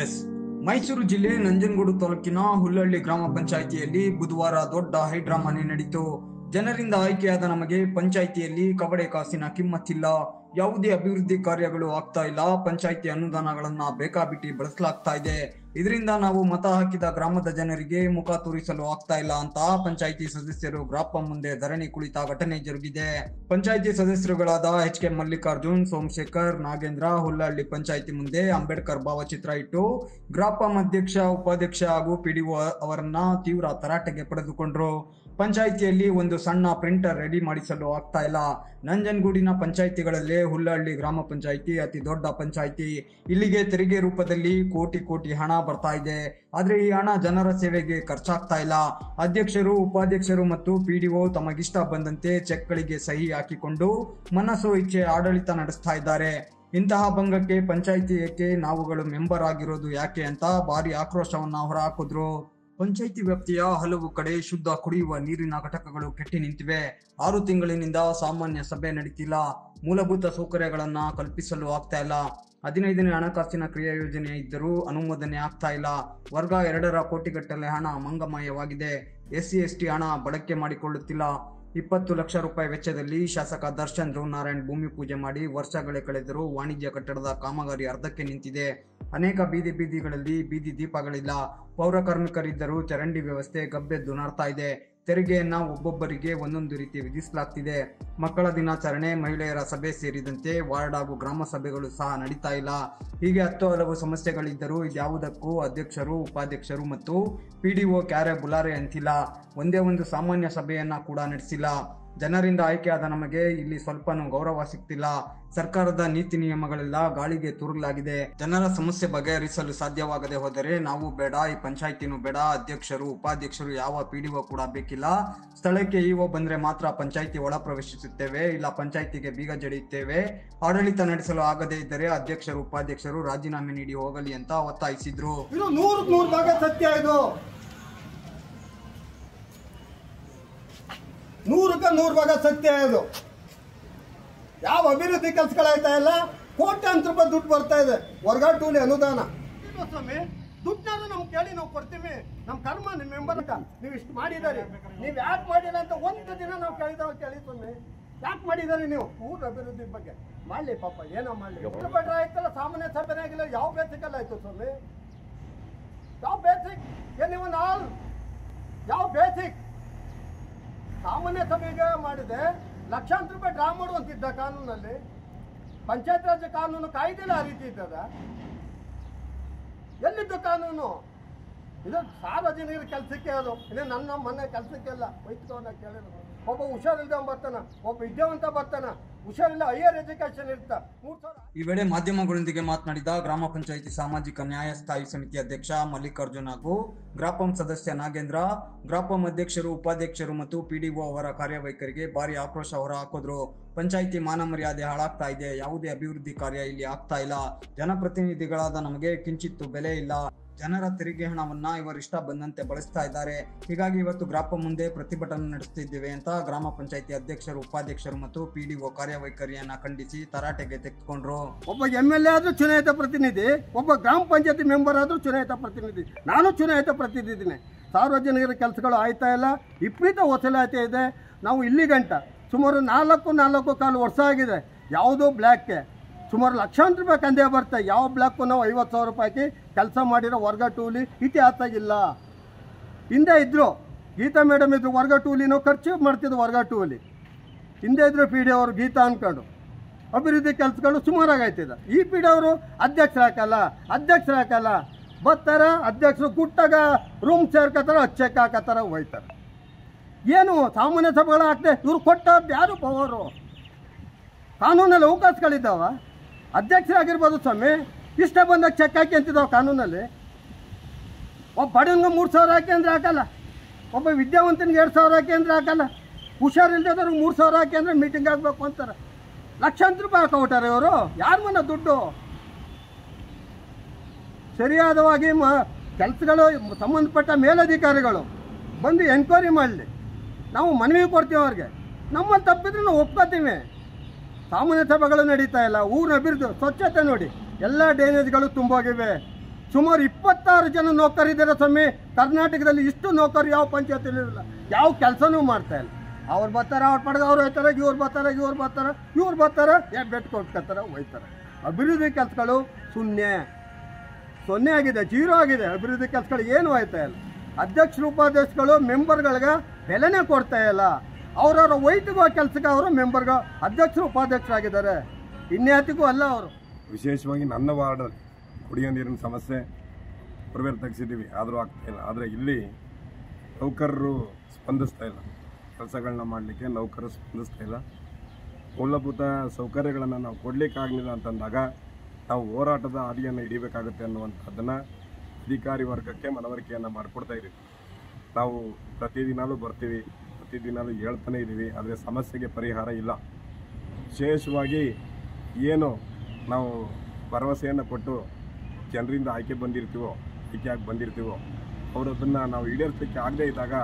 S Mysuru ಜಿಲ್ಲೆ ನಂಜನಗೂಡು ತಾಲೂಕಿನ ಹುಲ್ಲಹಳ್ಳಿ ಗ್ರಾಮ ಪಂಚಾಯಿತಿಯಲ್ಲಿ ಬುಧವಾರ ದೊಡ್ಡ ಹೈಡ್ರಾಮಾನೆ ನಡೆಯಿತು. ಜನರಿಂದ ಆಯ್ಕೆಯಾದ ನಮಗೆ ಪಂಚಾಯಿತಿಯಲ್ಲಿ ಕವಡೆ ಕಾಸಿನ ಕಿಮ್ಮತ್ತಿಲ್ಲ, ಯಾವುದೇ ಅಭಿವೃದ್ಧಿ ಕಾರ್ಯಗಳು ಆಗ್ತಾ ಇಲ್ಲ, ಪಂಚಾಯಿತಿ ಅನುದಾನಗಳನ್ನ ಬೇಕಾಬಿಟ್ಟಿ ಬಳಸಲಾಗ್ತಾ ಇದೆ, ಇದರಿಂದ ನಾವು ಮತ ಹಾಕಿದ ಗ್ರಾಮದ ಜನರಿಗೆ ಮುಖ ತೋರಿಸಲು ಆಗ್ತಾ ಇಲ್ಲ ಅಂತ ಪಂಚಾಯಿತಿ ಸದಸ್ಯರು ಗ್ರಾಪಂ ಮುಂದೆ ಧರಣಿ ಕುಳಿತ ಘಟನೆ ಜರುಗಿದೆ. ಪಂಚಾಯಿತಿ ಸದಸ್ಯರುಗಳಾದ HK ಮಲ್ಲಿಕಾರ್ಜುನ್, ಸೋಮಶೇಖರ್, ನಾಗೇಂದ್ರ ಹುಲ್ಲಹಳ್ಳಿ ಪಂಚಾಯಿತಿ ಮುಂದೆ ಅಂಬೇಡ್ಕರ್ ಭಾವಚಿತ್ರ ಇಟ್ಟು ಗ್ರಾಪಂ ಅಧ್ಯಕ್ಷ, ಉಪಾಧ್ಯಕ್ಷ ಹಾಗೂ PDO ಅವರನ್ನ ತೀವ್ರ ತರಾಟೆಗೆ ಪಡೆದುಕೊಂಡ್ರು. ಪಂಚಾಯಿತಿಯಲ್ಲಿ ಒಂದು ಸಣ್ಣ ಪ್ರಿಂಟರ್ ರೆಡಿ ಮಾಡಿಸಲು ಆಗ್ತಾ ಇಲ್ಲ. ನಂಜನಗೂಡಿನ ಪಂಚಾಯಿತಿಗಳಲ್ಲೇ ಹುಲ್ಲಹಳ್ಳಿ ಗ್ರಾಮ ಪಂಚಾಯಿತಿ ಅತಿ ದೊಡ್ಡ ಪಂಚಾಯಿತಿ. ಇಲ್ಲಿಗೆ ತೆರಿಗೆ ರೂಪದಲ್ಲಿ ಕೋಟಿ ಹಣ ಬರ್ತಾ ಇದೆ. ಆದ್ರೆ ಈ ಹಣ ಜನರ ಸೇವೆಗೆ ಖರ್ಚಾಗ್ತಾ ಇಲ್ಲ. ಅಧ್ಯಕ್ಷರು, ಉಪಾಧ್ಯಕ್ಷರು ಮತ್ತು PDO ತಮಗಿಷ್ಟ ಬಂದಂತೆ ಚೆಕ್ಗಳಿಗೆ ಸಹಿ ಹಾಕಿಕೊಂಡು ಮನಸ್ಸು ಇಚ್ಛೆ ಆಡಳಿತ ನಡೆಸ್ತಾ ಇದ್ದಾರೆ. ಇಂತಹ ಭಂಗಕ್ಕೆ ಪಂಚಾಯಿತಿ ಏಕೆ, ನಾವುಗಳು ಮೆಂಬರ್ ಆಗಿರೋದು ಯಾಕೆ ಅಂತ ಭಾರಿ ಆಕ್ರೋಶವನ್ನ ಹೊರಹಾಕಿದ್ರು. ಪಂಚಾಯಿತಿ ವ್ಯಾಪ್ತಿಯ ಹಲವು ಕಡೆ ಶುದ್ಧ ಕುಡಿಯುವ ನೀರಿನ ಘಟಕಗಳು ಕೆಟ್ಟಿ ನಿಂತಿವೆ. 6 ತಿಂಗಳಿನಿಂದ ಸಾಮಾನ್ಯ ಸಭೆ ನಡೀತಿಲ್ಲ. ಮೂಲಭೂತ ಸೌಕರ್ಯಗಳನ್ನ ಕಲ್ಪಿಸಲು ಆಗ್ತಾ ಇಲ್ಲ. 15ನೇ ಹಣಕಾಸಿನ ಕ್ರಿಯಾ ಯೋಜನೆ ಇದ್ದರೂ ಅನುಮೋದನೆ ಆಗ್ತಾ ಇಲ್ಲ. ವರ್ಗ 2ರ ಕೋಟಿಗಟ್ಟಲೆ ಹಣ ಮಂಗಮಯವಾಗಿದೆ. SC/ST ಹಣ ಬಳಕೆ ಮಾಡಿಕೊಳ್ಳುತ್ತಿಲ್ಲ. 20 ಲಕ್ಷ ರೂಪಾಯಿ ವೆಚ್ಚದಲ್ಲಿ ಶಾಸಕ ದರ್ಶನ್ ಧ್ರುವನಾರಾಯಣ್ ಭೂಮಿ ಪೂಜೆ ಮಾಡಿ ವರ್ಷಗಳೇ ಕಳೆದರೂ ವಾಣಿಜ್ಯ ಕಟ್ಟಡದ ಕಾಮಗಾರಿ ಅರ್ಧಕ್ಕೆ ನಿಂತಿದೆ. ಅನೇಕ ಬೀದಿಗಳಲ್ಲಿ ಬೀದಿ ದೀಪಗಳಿಲ್ಲ. ಪೌರ ಕಾರ್ಮಿಕರಿದ್ದರೂ ಚರಂಡಿ ವ್ಯವಸ್ಥೆ ಗಬ್ಬೆದ್ದು ನಾರ್ತಾ ಇದೆ. ತೆರಿಗೆಯನ್ನ ಒಬ್ಬೊಬ್ಬರಿಗೆ ಒಂದೊಂದು ರೀತಿ ವಿಧಿಸಲಾಗ್ತಿದೆ. ಮಕ್ಕಳ ದಿನಾಚರಣೆ, ಮಹಿಳೆಯರ ಸಭೆ ಸೇರಿದಂತೆ ವಾರ್ಡ್ ಹಾಗೂ ಗ್ರಾಮ ಸಭೆಗಳು ಸಹ ನಡೀತಾ ಇಲ್ಲ. ಹೀಗೆ ಹಲವು ಸಮಸ್ಯೆಗಳಿದ್ದರೂ ಇದ್ಯಾವುದಕ್ಕೂ ಅಧ್ಯಕ್ಷರು, ಉಪಾಧ್ಯಕ್ಷರು ಮತ್ತು PDO ಕ್ಯಾರೆ ಬುಲಾರೆ ಅಂತಿಲ್ಲ. ಒಂದೇ ಒಂದು ಸಾಮಾನ್ಯ ಸಭೆಯನ್ನ ಕೂಡ ನಡೆಸಿಲ್ಲ. ಜನರಿಂದ ಆಯ್ಕೆಯಾದ ನಮಗೆ ಇಲ್ಲಿ ಸ್ವಲ್ಪನೂ ಗೌರವ ಸಿಗ್ತಿಲ್ಲ. ಸರ್ಕಾರದ ನೀತಿ ನಿಯಮಗಳೆಲ್ಲ ಗಾಳಿಗೆ ತೂರಲಾಗಿದೆ. ಜನರ ಸಮಸ್ಯೆ ಬಗೆಹರಿಸಲು ಸಾಧ್ಯವಾಗದೆ ಹೋದರೆ ನಾವು ಬೇಡ, ಈ ಪಂಚಾಯಿತಿನೂ ಬೇಡ, ಅಧ್ಯಕ್ಷರು, ಉಪಾಧ್ಯಕ್ಷರು ಯಾವ PDO ಕೂಡ ಬೇಕಿಲ್ಲ. ಸ್ಥಳಕ್ಕೆ EO ಬಂದ್ರೆ ಮಾತ್ರ ಪಂಚಾಯಿತಿ ಒಳ ಪ್ರವೇಶಿಸುತ್ತೇವೆ, ಇಲ್ಲ ಪಂಚಾಯಿತಿಗೆ ಬೀಗ ಜಡಿಯುತ್ತೇವೆ. ಆಡಳಿತ ನಡೆಸಲು ಆಗದೇ ಇದ್ದರೆ ಅಧ್ಯಕ್ಷರು, ಉಪಾಧ್ಯಕ್ಷರು ರಾಜೀನಾಮೆ ನೀಡಿ ಹೋಗಲಿ ಅಂತ ಒತ್ತಾಯಿಸಿದ್ರು. ಇದು 100% ಭಾಗ ಸತ್ಯ. ಇದು 100ಕ್ಕೆ 100 ಭಾಗ ಸತ್ಯ. ಇದು ಯಾವ ಅಭಿವೃದ್ಧಿ ಕೆಲಸಗಳಾಯ್ತಾ ಇಲ್ಲ. ಕೋಟ್ಯಾಂತರ ರೂಪಾಯಿ ದುಡ್ಡು ಬರ್ತಾ ಇದೆ. ವರ್ಗ ಟೂಲಿ ಅನುದಾನ ಸ್ವಾಮಿ, ದುಡ್ಡನ್ನ ನಮ್ಗೆ ಕೇಳಿ ನಾವು ಕೊಡ್ತೀವಿ. ನಮ್ಮ ಕರ್ಮ, ನಿಮ್ಮ ಮೆಂಬರ್ ನೀವು ಇಷ್ಟು ಮಾಡಿದಾರೆ, ನೀವು ಯಾಕೆ ಮಾಡಿಲ್ಲ ಅಂತ ಒಂದು ದಿನ ನಾವು ಕೇಳಿ ಸ್ವಾಮಿ, ಯಾಕೆ ಮಾಡಿದಾರೆ ನೀವು ಊರ ಅಭಿವೃದ್ಧಿ ಬಗ್ಗೆ ಮಾಡ್ಲಿ. ಪಾಪ ಏನೋ ಮಾಡ್ಲಿ. ಬಿಟ್ರೆ ಆಯ್ತಲ್ಲ, ಸಾಮಾನ್ಯ ಸಭೆನೇ ಆಗಿಲ್ಲ. ಯಾವ ಬೇಸಿಕಲ್ಲ ಆಯ್ತು ಸ್ವಾಮಿ, ಯಾವ ಬೇಸಿಕ್ ಏನಿವನ್ ಆಲ್, ಯಾವ ಬೇಸಿಕ್ ಸಾಮಾನ್ಯ ಸಭೆಗೆ ಮಾಡಿದೆ. ಲಕ್ಷಾಂತರ ರೂಪಾಯಿ ಡ್ರಾ ಮಾಡುವಂತಿದ್ದ ಕಾನೂನಲ್ಲಿ. ಪಂಚಾಯತ್ ರಾಜ್ ಕಾನೂನು ಕಾಯ್ದೆಲ್ಲ ಆ ರೀತಿ ಇದ್ದದ? ಎಲ್ಲಿದ್ದು ಕಾನೂನು? ಇದು ಸಾರ್ವಜನಿಕರ ಕೆಲಸಕ್ಕೆ. ಅದು ಇದೇ ನನ್ನ ಮನೆ ಕೆಲಸಕ್ಕೆ ಅಲ್ಲ. ವೈದ್ಯಕವನ್ನ ಕೇಳಿದ್ರು. ಒಬ್ಬ ಹುಷಾರಿಲ್ದ ಬರ್ತಾನ, ಒಬ್ಬ ವಿದ್ಯಾವಂತ ಬರ್ತಾನ, ಹುಷಾರಿಲ್ಲ, ಹೈಯರ್ ಎಜುಕೇಶನ್ ಇರ್ತಾ. ಈ ವೇಳೆ ಮಾಧ್ಯಮಗಳೊಂದಿಗೆ ಮಾತನಾಡಿದ ಗ್ರಾಮ ಪಂಚಾಯಿತಿ ಸಾಮಾಜಿಕ ನ್ಯಾಯ ಸ್ಥಾಯಿ ಸಮಿತಿ ಅಧ್ಯಕ್ಷ ಮಲ್ಲಿಕಾರ್ಜುನ್ ಹಾಗೂ ಗ್ರಾಪಂ ಸದಸ್ಯ ನಾಗೇಂದ್ರ, ಗ್ರಾಪಂ ಅಧ್ಯಕ್ಷರು, ಉಪಾಧ್ಯಕ್ಷರು ಮತ್ತು PDO ಅವರ ಕಾರ್ಯವೈಖರಿಗೆ ಭಾರಿ ಆಕ್ರೋಶ ಹೊರಹಾಕಿದ್ರು. ಪಂಚಾಯಿತಿ ಮಾನ ಮರ್ಯಾದೆ ಹಾಳಾಗ್ತಾ ಇದೆ. ಯಾವುದೇ ಅಭಿವೃದ್ಧಿ ಕಾರ್ಯ ಇಲ್ಲಿ ಆಗ್ತಾ ಇಲ್ಲ. ಜನಪ್ರತಿನಿಧಿಗಳಾದ ನಮಗೆ ಕಿಂಚಿತ್ತು ಬೆಲೆ ಇಲ್ಲ. ಜನರ ತೆರಿಗೆ ಹಣವನ್ನ ಇವರಿಷ್ಟ ಬಂದಂತೆ ಬಳಸ್ತಾ ಇದ್ದಾರೆ. ಹೀಗಾಗಿ ಇವತ್ತು ಗ್ರಾಪಂ ಮುಂದೆ ಪ್ರತಿಭಟನೆ ನಡೆಸುತ್ತಿದ್ದೇವೆ ಅಂತ ಗ್ರಾಮ ಪಂಚಾಯಿತಿ ಅಧ್ಯಕ್ಷರು, ಉಪಾಧ್ಯಕ್ಷರು ಮತ್ತು PDO ಕಾರ್ಯವೈಖರಿಯನ್ನ ಖಂಡಿಸಿ ತರಾಟೆಗೆ ತೆಗೆದುಕೊಂಡ್ರು. ಒಬ್ಬ MLA ಆದ್ರೂ ಚುನಾಯಿತ ಪ್ರತಿನಿಧಿ, ಒಬ್ಬ ಗ್ರಾಮ ಪಂಚಾಯತಿ ಮೆಂಬರ್ ಆದ್ರೂ ಚುನಾಯಿತ ಪ್ರತಿನಿಧಿ. ನಾನು ಚುನಾಯಿತ ಪ್ರತಿನಿಧಿನೇ. ಸಾರ್ವಜನಿಕರ ಕೆಲಸಗಳು ಆಯ್ತಾ ಇಲ್ಲ. ವಿಪರೀತ ವಸೂಲಾತಿ ಇದೆ. ನಾವು ಇಲ್ಲಿ ಗಂಟ ಸುಮಾರು 4.25 ವರ್ಷ ಆಗಿದೆ. ಯಾವುದೋ ಬ್ಲ್ಯಾಕ್ಗೆ ಸುಮಾರು ಲಕ್ಷಾಂತರ ರೂಪಾಯಿ ಕಂದೆ ಬರ್ತಾ. ಯಾವ ಬ್ಲ್ಯಾಕು ನಾವು 50,000 ರೂಪಾಯಿಗೆ ಕೆಲಸ ಮಾಡಿರೋ ವರ್ಗ ಟೂಲಿ ಇತಿಹಾಸ ಇಲ್ಲ. ಹಿಂದೆ ಇದ್ರು ಗೀತಾ ಮೇಡಮ್ ಇದ್ರು, ವರ್ಗ ಟೂಲಿ ನಾವು ಖರ್ಚು ಮಾಡ್ತಿದ್ವು. ವರ್ಗ ಟೂಲಿ ಹಿಂದೆ ಇದ್ರು PDO ಅವರು ಗೀತಾ ಅನ್ಕೊಂಡು ಅಭಿವೃದ್ಧಿ ಕೆಲಸಗಳು ಸುಮಾರಾಗೈತಿದೆ. ಈ PDO ಅವರು ಅಧ್ಯಕ್ಷರು ಹಾಕಲ್ಲ ಬರ್ತಾರ. ಅಧ್ಯಕ್ಷರು ಗುಟ್ಟಾಗ ರೂಮ್ ಸೇರ್ಕತ್ತಾರ, ಚೆಕ್ ಹಾಕತ್ತಾರ, ಹೋಯ್ತಾರೆ. ಏನು ಸಾಮಾನ್ಯ ಸಭೆಗಳು ಹಾಕ್ದೆ. ಇವ್ರು ಕೊಟ್ಟದ್ದು ಯಾರು ಪವರು? ಕಾನೂನಲ್ಲಿ ಅವಕಾಶಗಳಿದ್ದಾವ. ಅಧ್ಯಕ್ಷರಾಗಿರ್ಬೋದು ಸ್ವಾಮಿ, ಇಷ್ಟ ಬಂದಾಗ ಚೆಕ್ ಹಾಕಿ ಅಂತಿದ್ದಾವೆ ಕಾನೂನಲ್ಲಿ. ಒಬ್ಬ ಬಡವನಿಗೆ 3,000 ಹಾಕಿ ಅಂದರೆ ಹಾಕಲ್ಲ. ಒಬ್ಬ ವಿದ್ಯಾವಂತನಿಗೆ 2,000 ಹಾಕಿ ಅಂದರೆ ಹಾಕಲ್ಲ. ಹುಷಾರಿಲ್ದವ್ರಿಗೆ 3,000 ಹಾಕಿ ಅಂದರೆ ಮೀಟಿಂಗ್ ಆಗಬೇಕು ಅಂತಾರೆ. ಲಕ್ಷಾಂತರ ರೂಪಾಯಿ ಹಾಕೋಬಿಟ್ಟಾರೆ ಇವರು. ಯಾರ ಮನೆ ದುಡ್ಡು? ಸರಿಯಾದವಾಗಿ ಕೆಲಸಗಳು ಸಂಬಂಧಪಟ್ಟ ಮೇಲಧಿಕಾರಿಗಳು ಬಂದು ಎನ್ಕ್ವೈರಿ ಮಾಡಲಿ. ನಾವು ಮನವಿ ಕೊಡ್ತೀವಿ ಅವ್ರಿಗೆ. ನಮ್ಮಲ್ಲಿ ತಪ್ಪಿದ್ರೆ ನಾವು ಒಪ್ಕೋತೀವಿ. ಸಾಮಾನ್ಯ ಸಭೆಗಳು ನಡೀತಾ ಇಲ್ಲ. ಊರಿನ ಅಭಿವೃದ್ಧಿ, ಸ್ವಚ್ಛತೆ ನೋಡಿ, ಎಲ್ಲ ಡ್ರೈನೇಜ್ಗಳು ತುಂಬೋಗಿವೆ. ಸುಮಾರು 26 ಜನ ನೌಕರಿದ್ದಾರೆ ಸ್ವಾಮಿ. ಕರ್ನಾಟಕದಲ್ಲಿ ಇಷ್ಟು ನೌಕರು ಯಾವ ಪಂಚಾಯತಿಯಲ್ಲಿ ಇರಲ್ಲ, ಯಾವ ಕೆಲಸನೂ ಮಾಡ್ತಾ ಇಲ್ಲ. ಅವ್ರು ಬರ್ತಾರೆ, ಅವ್ರ ಪಡೆದು ಅವ್ರು ಹೋಯ್ತಾರೆ, ಇವ್ರು ಬರ್ತಾರೆ, ಬೆಟ್ಟು ಕೊಟ್ಕೊತಾರೆ, ಹೋಯ್ತಾರೆ. ಅಭಿವೃದ್ಧಿ ಕೆಲಸಗಳು ಸೊನ್ನೆ ಆಗಿದೆ, ಜೀರೋ ಆಗಿದೆ. ಅಭಿವೃದ್ಧಿ ಕೆಲಸಗಳು ಏನು ಹೋಯ್ತಾ ಇಲ್ಲ. ಅಧ್ಯಕ್ಷರು ಉಪಾಧ್ಯಕ್ಷಗಳು ಮೆಂಬರ್ಗಳಿಗೆ ಬೆಲೆನೇ ಕೊಡ್ತಾ ಇಲ್ಲ. ಅವರವರ ವೈಯಕ್ತಿಕ ಕೆಲಸಕ್ಕೆ ಅವರು ಮೆಂಬರ್ಗಳು ಅಧ್ಯಕ್ಷರು ಉಪಾಧ್ಯಕ್ಷರಾಗಿದ್ದಾರೆ, ಇನ್ಯಾತಿಗೂ ಅಲ್ಲ ಅವರು. ವಿಶೇಷವಾಗಿ ನನ್ನ ವಾರ್ಡಲ್ಲಿ ಕುಡಿಯೋ ನೀರಿನ ಸಮಸ್ಯೆ ಪ್ರವೇರ್ ತೆಗೆಸಿದ್ದೀವಿ, ಆದರೂ ಆಗ್ತಾಯಿಲ್ಲ. ಆದರೆ ಇಲ್ಲಿ ನೌಕರರು ಸ್ಪಂದಿಸ್ತಾ ಇಲ್ಲ, ಕೆಲಸಗಳನ್ನ ಮಾಡಲಿಕ್ಕೆ ನೌಕರರು ಸ್ಪಂದಿಸ್ತಾ ಇಲ್ಲ. ಮೂಲಭೂತ ಸೌಕರ್ಯಗಳನ್ನು ನಾವು ಕೊಡಲಿಕ್ಕಾಗಲಿಲ್ಲ ಅಂತಂದಾಗ ನಾವು ಹೋರಾಟದ ಹಾದಿಯನ್ನು ಹಿಡಿಬೇಕಾಗುತ್ತೆ ಅನ್ನುವಂಥದ್ದನ್ನು ಅಧಿಕಾರಿ ವರ್ಗಕ್ಕೆ ಮನವರಿಕೆಯನ್ನು ಮಾಡಿಕೊಡ್ತಾ ಇದ್ದೀವಿ. ನಾವು ಪ್ರತಿದಿನಾಲೂ ಬರ್ತೀವಿ, ಪ್ರತಿದಿನಾಲೂ ಹೇಳ್ತಾನೆ ಇದ್ದೀವಿ, ಆದರೆ ಸಮಸ್ಯೆಗೆ ಪರಿಹಾರ ಇಲ್ಲ. ವಿಶೇಷವಾಗಿ ಏನು ನಾವು ಭರವಸೆಯನ್ನು ಕೊಟ್ಟು ಜನರಿಂದ ಆಯ್ಕೆ ಬಂದಿರ್ತೀವೋ ಅವರದನ್ನು ನಾವು ಈಡೇರಿಸಲಿಕ್ಕೆ ಆಗದೇ ಇದ್ದಾಗ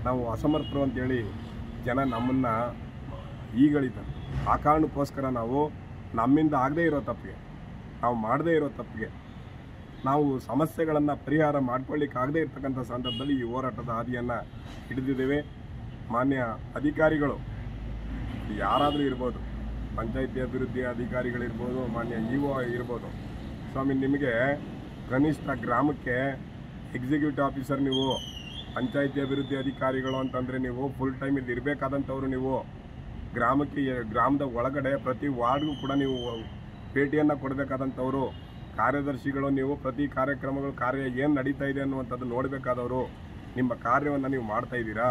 ನಾವು ಅಸಮರ್ಥರು ಅಂತೇಳಿ ಜನ ನಮ್ಮನ್ನು ಈಗಳಿದ್ದಾರೆ. ಆ ಕಾರಣಕ್ಕೋಸ್ಕರ ನಾವು ನಮ್ಮಿಂದ ಆಗದೇ ಇರೋ ತಪ್ಪಿಗೆ, ನಾವು ಮಾಡದೇ ಇರೋ ತಪ್ಪಿಗೆ, ನಾವು ಸಮಸ್ಯೆಗಳನ್ನು ಪರಿಹಾರ ಮಾಡ್ಕೊಳ್ಳಿಕ್ಕೆ ಆಗದೇ ಇರ್ತಕ್ಕಂಥ ಸಂದರ್ಭದಲ್ಲಿ ಈ ಹೋರಾಟದ ಹಾದಿಯನ್ನು ಹಿಡಿದಿದ್ದೇವೆ. ಮಾನ್ಯ ಅಧಿಕಾರಿಗಳು ಯಾರಾದರೂ ಇರ್ಬೋದು, ಪಂಚಾಯಿತಿ ಅಭಿವೃದ್ಧಿ ಅಧಿಕಾರಿಗಳಿರ್ಬೋದು, ಮಾನ್ಯ ಇಒ ಇರ್ಬೋದು. ಸ್ವಾಮಿ, ನಿಮಗೆ ಕನಿಷ್ಠ ಗ್ರಾಮಕ್ಕೆ ಎಕ್ಸಿಕ್ಯೂಟಿವ್ ಆಫೀಸರ್ ನೀವು, ಪಂಚಾಯಿತಿ ಅಭಿವೃದ್ಧಿ ಅಧಿಕಾರಿಗಳು ಅಂತಂದರೆ ನೀವು ಫುಲ್ ಟೈಮ್ ಇಲ್ಲಿ ಇರಬೇಕಾದಂಥವ್ರು. ನೀವು ಗ್ರಾಮದ ಒಳಗಡೆ ಪ್ರತಿ ವಾರ್ಡ್ಗೂ ಕೂಡ ನೀವು ಭೇಟಿಯನ್ನು ಕೊಡಬೇಕಾದಂಥವ್ರು. ಕಾರ್ಯದರ್ಶಿಗಳು ನೀವು ಪ್ರತಿ ಕಾರ್ಯ ಏನು ನಡೀತಾ ಇದೆ ಅನ್ನುವಂಥದ್ದು ನೋಡಬೇಕಾದವರು. ನಿಮ್ಮ ಕಾರ್ಯವನ್ನು ನೀವು ಮಾಡ್ತಾ ಇದ್ದೀರಾ?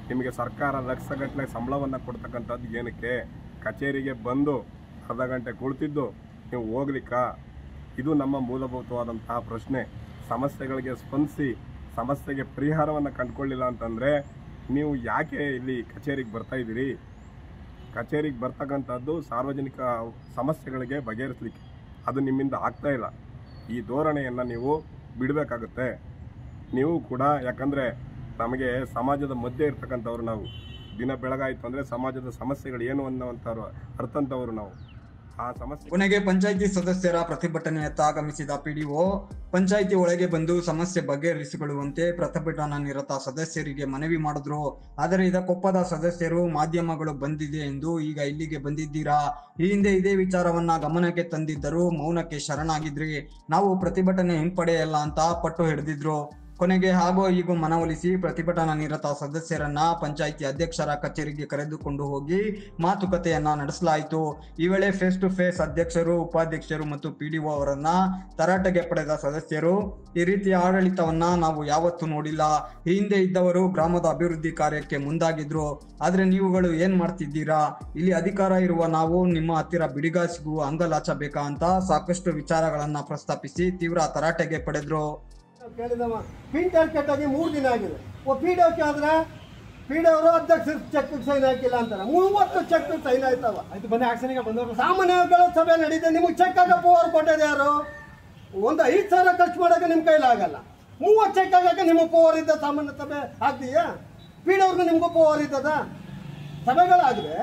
ನಿಮಗೆ ಸರ್ಕಾರ ಲಕ್ಷಗಟ್ಟಲೆ ಸಂಬಳವನ್ನು ಕೊಡ್ತಕ್ಕಂಥದ್ದು ಏನಕ್ಕೆ? ಕಚೇರಿಗೆ ಬಂದು ಅರ್ಧ ಗಂಟೆ ಕುಳಿತಿದ್ದು ನೀವು ಹೋಗ್ಲಿಕ್ಕಾ? ಇದು ನಮ್ಮ ಮೂಲಭೂತವಾದಂತಹ ಪ್ರಶ್ನೆ. ಸಮಸ್ಯೆಗಳಿಗೆ ಸ್ಪಂದಿಸಿ ಸಮಸ್ಯೆಗೆ ಪರಿಹಾರವನ್ನು ಕಂಡುಕೊಳ್ಳಿಲ್ಲ ಅಂತಂದರೆ ನೀವು ಯಾಕೆ ಇಲ್ಲಿ ಕಚೇರಿಗೆ ಬರ್ತಾ ಇದ್ದೀರಿ? ಕಚೇರಿಗೆ ಬರ್ತಕ್ಕಂಥದ್ದು ಸಾರ್ವಜನಿಕ ಸಮಸ್ಯೆಗಳಿಗೆ ಬಗೆಹರಿಸಲಿಕ್ಕೆ, ಅದು ನಿಮ್ಮಿಂದ ಆಗ್ತಾ ಇಲ್ಲ. ಈ ಧೋರಣೆಯನ್ನು ನೀವು ಬಿಡಬೇಕಾಗುತ್ತೆ ನೀವು ಕೂಡ. ಯಾಕಂದರೆ ನಮಗೆ ಸಮಾಜದ ಮಧ್ಯೆ ಇರ್ತಕ್ಕಂಥವ್ರು ನಾವು. ದಿನ ಬೆಳಗಾಯಿತು ಅಂದರೆ ಸಮಾಜದ ಸಮಸ್ಯೆಗಳು ಏನು ಅನ್ನುವಂಥವ್ರು ಅರ್ಥಂತವರು ನಾವು. ಆ ಸಮಸ್ಯೆ ಕೊನೆಗೆ ಪಂಚಾಯಿತಿ ಸದಸ್ಯರ ಪ್ರತಿಭಟನೆಯತ್ತ ಆಗಮಿಸಿದ ಪಿಡಿಒ ಪಂಚಾಯಿತಿ ಒಳಗೆ ಬಂದು ಸಮಸ್ಯೆ ಬಗೆಹರಿಸಿಕೊಳ್ಳುವಂತೆ ಪ್ರತಿಭಟನಾ ನಿರತ ಸದಸ್ಯರಿಗೆ ಮನವಿ ಮಾಡಿದ್ರು. ಆದರೆ ಇದಕ್ಕೊಪ್ಪದ ಸದಸ್ಯರು ಮಾಧ್ಯಮಗಳು ಬಂದಿದೆ ಎಂದು ಈಗ ಇಲ್ಲಿಗೆ ಬಂದಿದ್ದೀರಾ, ಈ ಹಿಂದೆ ಇದೇ ವಿಚಾರವನ್ನ ಗಮನಕ್ಕೆ ತಂದಿದ್ದರು, ಮೌನಕ್ಕೆ ಶರಣಾಗಿದ್ರಿ, ನಾವು ಪ್ರತಿಭಟನೆ ಹಿಂಪಡೆಯಲ್ಲ ಅಂತ ಪಟ್ಟು ಹಿಡಿದಿದ್ರು. ಕೊನೆಗೆ ಹಾಗೋ ಹೀಗೂ ಮನವೊಲಿಸಿ ಪ್ರತಿಭಟನಾ ನಿರತ ಸದಸ್ಯರನ್ನ ಪಂಚಾಯಿತಿ ಅಧ್ಯಕ್ಷರ ಕಚೇರಿಗೆ ಕರೆದುಕೊಂಡು ಹೋಗಿ ಮಾತುಕತೆಯನ್ನ ನಡೆಸಲಾಯಿತು. ಈ ವೇಳೆ ಫೇಸ್ ಟು ಫೇಸ್ ಅಧ್ಯಕ್ಷರು, ಉಪಾಧ್ಯಕ್ಷರು ಮತ್ತು ಪಿಡಿಒ ಅವರನ್ನ ತರಾಟೆಗೆ ಪಡೆದ ಸದಸ್ಯರು, ಈ ರೀತಿಯ ಆಡಳಿತವನ್ನ ನಾವು ಯಾವತ್ತೂ ನೋಡಿಲ್ಲ, ಈ ಹಿಂದೆ ಇದ್ದವರು ಗ್ರಾಮದ ಅಭಿವೃದ್ಧಿ ಕಾರ್ಯಕ್ಕೆ ಮುಂದಾಗಿದ್ರು, ಆದ್ರೆ ನೀವುಗಳು ಏನ್ ಮಾಡ್ತಿದ್ದೀರಾ? ಇಲ್ಲಿ ಅಧಿಕಾರ ಇರುವ ನಾವು ನಿಮ್ಮ ಹತ್ತಿರ ಬಿಡಿಗಾಸಿಗೂ ಅಂಗಲಾಚಬೇಕಾ ಅಂತ ಸಾಕಷ್ಟು ವಿಚಾರಗಳನ್ನ ಪ್ರಸ್ತಾಪಿಸಿ ತೀವ್ರ ತರಾಟೆಗೆ ಪಡೆದ್ರು. ಕೇಳಿದವ ಪಿಂಟರ್ ಕೆಟ್ಟಾಗಿ 3 ದಿನ ಆಗಿದೆ. ಪಿಡಿಒ ಆದ್ರೆ ಪಿಡಿಒರು ಅಧ್ಯಕ್ಷರು ಚೆಕ್ ಸೈನ್ ಹಾಕಿಲ್ಲ ಅಂತಾರೆ. 30 ಚೆಕ್ ಸೈನ್ ಆಯ್ತವ. ಆಯ್ತು, ಬನ್ನಿ ಆಕ್ಷನ್ಗೆ ಬಂದವರು. ಸಾಮಾನ್ಯಗಳ ಸಭೆ ನಡೀತೆ, ನಿಮಗೆ ಚೆಕ್ ಹಾಕಪ್ಪ ಅವ್ರು ಕೊಟ್ಟದ ಯಾರು? ಒಂದು 5,000 ಖರ್ಚು ಮಾಡೋಕೆ ನಿಮ್ಮ ಕೈಲಾಗಲ್ಲ. 30 ಚೆಕ್ ಹಾಕಕ್ಕೆ ನಿಮ್ಮ ಪವರ್ ಇದ್ದ ಸಾಮಾನ್ಯ ಸಭೆ ಆಗ್ತೀಯಾ? ಪಿಡಿಒರ್ಗೂ ನಿಮ್ಗೂ ಪವರ್ ಇದ್ದದ? ಸಭೆಗಳಾದ್ರೆ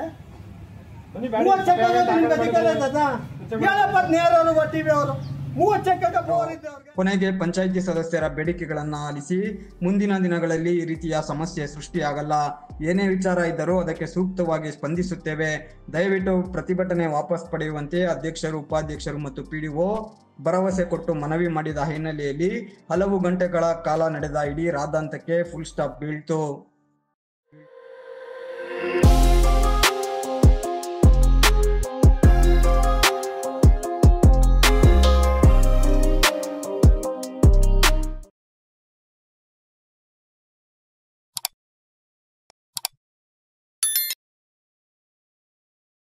30 ಚೆಕ್ ಹಾಕಕ್ಕೆ ನಿಮ್ಗೆ ಅಧಿಕಾರ ಇದ್ದದ? ಹೇಳಪ್ಪ ನೇರವರು ಟಿವಿ ಅವರು 30 ಚೆಕ್ ಹಾಕಕ್ಕೆ ಪವರ್ ಇದ್ದವ್ರಿಗೆ. ಕೊನೆಗೆ ಪಂಚಾಯಿತಿ ಸದಸ್ಯರ ಬೇಡಿಕೆಗಳನ್ನ ಆಲಿಸಿ ಮುಂದಿನ ದಿನಗಳಲ್ಲಿ ಈ ರೀತಿಯ ಸಮಸ್ಯೆ ಸೃಷ್ಟಿಯಾಗಲ್ಲ, ಏನೇ ವಿಚಾರ ಇದ್ದರೂ ಅದಕ್ಕೆ ಸೂಕ್ತವಾಗಿ ಸ್ಪಂದಿಸುತ್ತೇವೆ, ದಯವಿಟ್ಟು ಪ್ರತಿಭಟನೆ ವಾಪಸ್ ಪಡೆಯುವಂತೆ ಅಧ್ಯಕ್ಷರು, ಉಪಾಧ್ಯಕ್ಷರು ಮತ್ತು ಪಿಡಿಒ ಭರವಸೆ ಕೊಟ್ಟು ಮನವಿ ಮಾಡಿದ ಹಿನ್ನೆಲೆಯಲ್ಲಿ ಹಲವು ಗಂಟೆಗಳ ಕಾಲ ನಡೆದ ಇಡೀ ರಾದ್ದಾಂತಕ್ಕೆ ಫುಲ್ ಸ್ಟಾಪ್ ಬೀಳ್ತು.